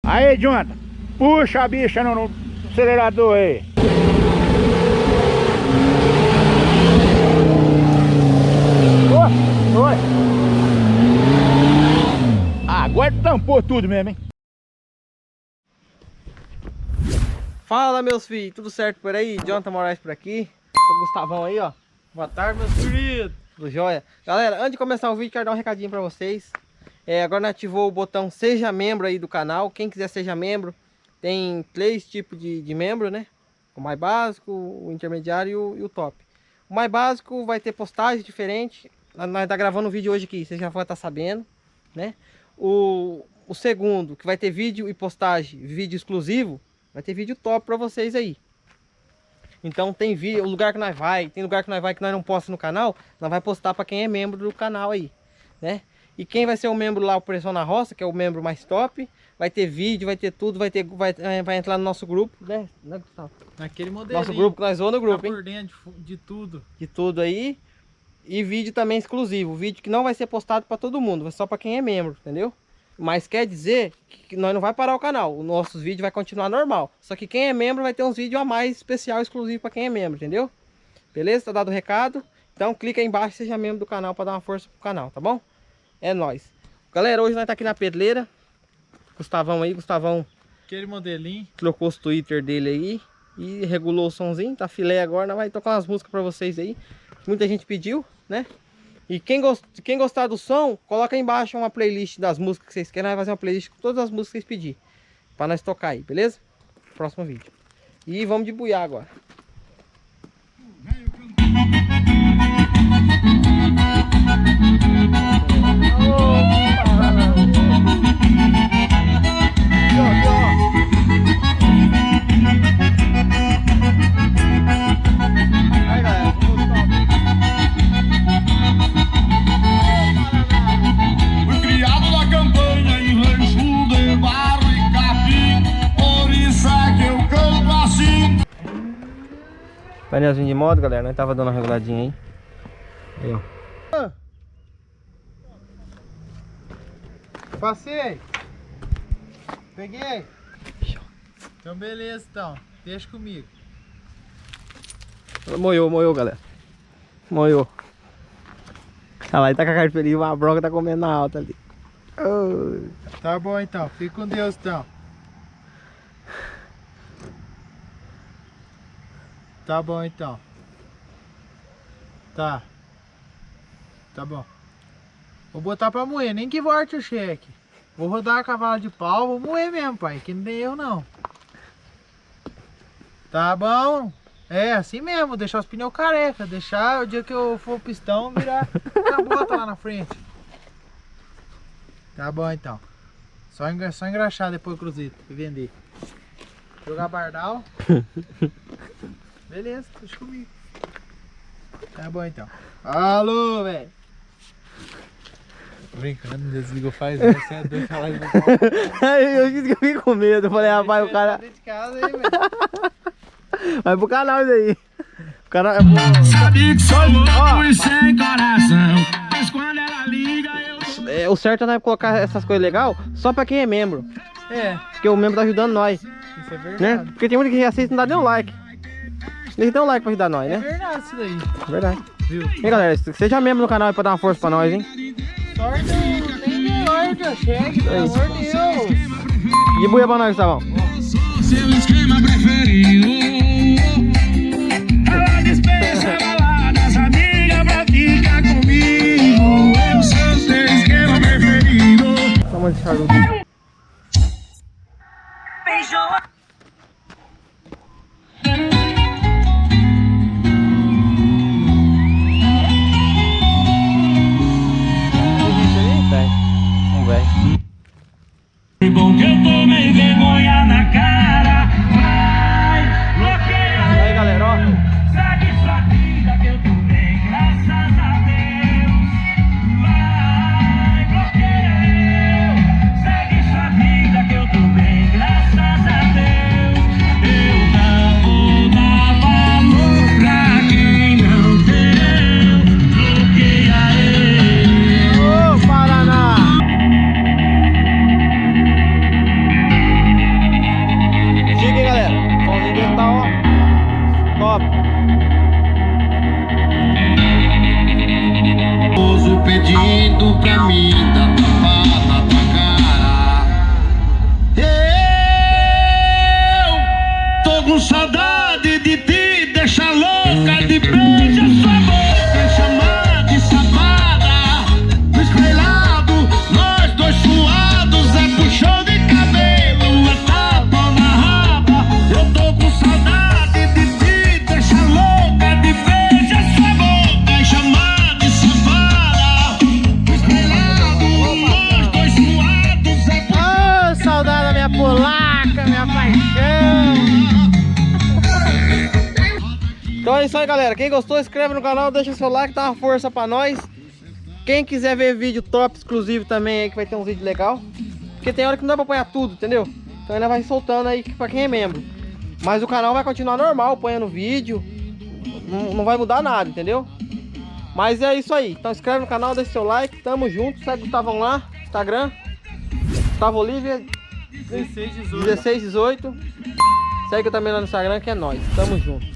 Aí, Jonathan, puxa a bicha no acelerador aí. Oi. Agora tampou tudo mesmo, hein? Fala, meus filhos, tudo certo por aí? Jonathan Moraes por aqui. O Gustavão aí, ó. Boa tarde, meus queridos. Tudo jóia? Galera, antes de começar o vídeo, quero dar um recadinho pra vocês. Agora nós ativou o botão Seja Membro aí do canal. Quem quiser seja membro, tem 3 tipos de membro, né? O mais básico, o intermediário e o top. O mais básico vai ter postagem diferente. Nós tá gravando um vídeo hoje aqui, você já vai estar sabendo, né? O segundo, que vai ter vídeo e postagem, vídeo exclusivo, vai ter vídeo top pra vocês aí. Então tem vídeo, o lugar que nós vai, tem lugar que nós vai que nós não posta no canal, nós vai postar pra quem é membro do canal aí, né? E quem vai ser o membro lá, o Pressão na Roça, que é o membro mais top, vai ter vídeo, vai ter tudo, vai entrar no nosso grupo, né? Naquele modelinho. Nosso grupo, que nós vamos no grupo, tá hein? por dentro de tudo. De tudo aí. E vídeo também exclusivo, vídeo que não vai ser postado para todo mundo, só para quem é membro, entendeu? Mas quer dizer que nós não vai parar o canal, os nossos vídeos vai continuar normal. Só que quem é membro vai ter uns vídeos a mais especial, exclusivo para quem é membro, entendeu? Beleza? Tá dado o recado? Então clica aí embaixo e seja membro do canal para dar uma força pro canal, tá bom? É nóis. Galera, hoje nós tá aqui na pedreira. Gustavão aí, Gustavão Aquele modelinho. trocou os Twitter dele aí e regulou o somzinho, tá filé agora, nós vai tocar umas músicas para vocês aí. Muita gente pediu, né? E quem gostar do som, coloca aí embaixo uma playlist das músicas que vocês querem. Nós vamos fazer uma playlist com todas as músicas que vocês pedirem, pra nós tocar aí, beleza? Próximo vídeo. E vamos de buiar agora. Aí, galera, Fui criado na campanha em rancho de barro e capim, por isso é que eu canto assim. painelzinho de moto, galera, nós tava dando uma reguladinha aí. Aí, ó. Passei. Peguei. Então beleza, então. Deixa comigo. Moiou, galera. Moiou. Olha lá, ele tá com a carteirinha, uma bronca tá comendo na alta ali. Oh. Tá bom então. Fica com Deus então. Tá bom então. Tá. Tá bom. Vou botar pra moer, nem que volte o cheque. Vou rodar a cavalo de pau, vou moer mesmo, pai. Que não tem eu não. Tá bom? É, assim mesmo, deixar os pneus careca. Deixar o dia que eu for pistão, virar a bota lá na frente. Tá bom então. Só engraxar depois o cruzeiro pra vender. Jogar bardal. Beleza, deixa comigo. Tá bom então. Alô, velho. Brincando, desligou faz né? Você é doido falar isso. Eu disse que eu fiquei com medo. Eu falei, rapaz, o cara. Dentro de casa aí, velho. Vai pro canal isso aí. O cara. Sabe que sou louco e sem coração, mas quando ela liga eu... O certo é nós colocar essas coisas legais só pra quem é membro. É, Porque o membro tá ajudando nós, isso é né? verdade. Porque tem muita que assiste e não dá nem um like. Tem que dar um like pra ajudar nós, É né? verdade isso daí, Verdade. viu? E galera, seja membro no canal aí pra dar uma força pra nós, hein? Sorte não tem melhor que eu chegue, pelo amor de Deus. E buia pra nós, Gustavão. Seu esquema preferido. Ela dispensa baladas, amiga, pra ficar comigo. Eu sou seu esquema preferido. Toma de charuto. Vamos ver. Que bom que eu tomei vergonha na cara. Vai, bloqueia. Aí, galera, ó. Segue sua vida que eu tô bem, graças a Deus. Vai, bloqueia eu. Segue sua vida que eu tô bem, graças a Deus. pedindo pra mim dar tapa na tua cara. Eu tô com saudade de ti, deixa louca de beijar sua boca, chamar de safada. No espelhado, nós dois suados, é puxão de cabelo, é tapa na raba. Eu tô com saudade de ti, deixa louca de beijar sua boca e chamar de safada. No espelhado, nós dois suados, é puxão. Ô, saudade da minha polaca, minha paixão. Então é isso aí, galera. Quem gostou, inscreve no canal, deixa seu like, dá uma força pra nós. Quem quiser ver vídeo top exclusivo também aí, que vai ter um vídeo legal. Porque tem hora que não dá pra apanhar tudo, entendeu? Então ainda vai soltando aí pra quem é membro. Mas o canal vai continuar normal, apanhando vídeo. Não vai mudar nada, entendeu? Mas é isso aí. Então inscreve no canal, deixa seu like. Tamo junto. Segue o Gustavão lá, Instagram. Gustavo Olivia 16, 18. 1618. Segue também lá no Instagram, que é nóis. Tamo junto.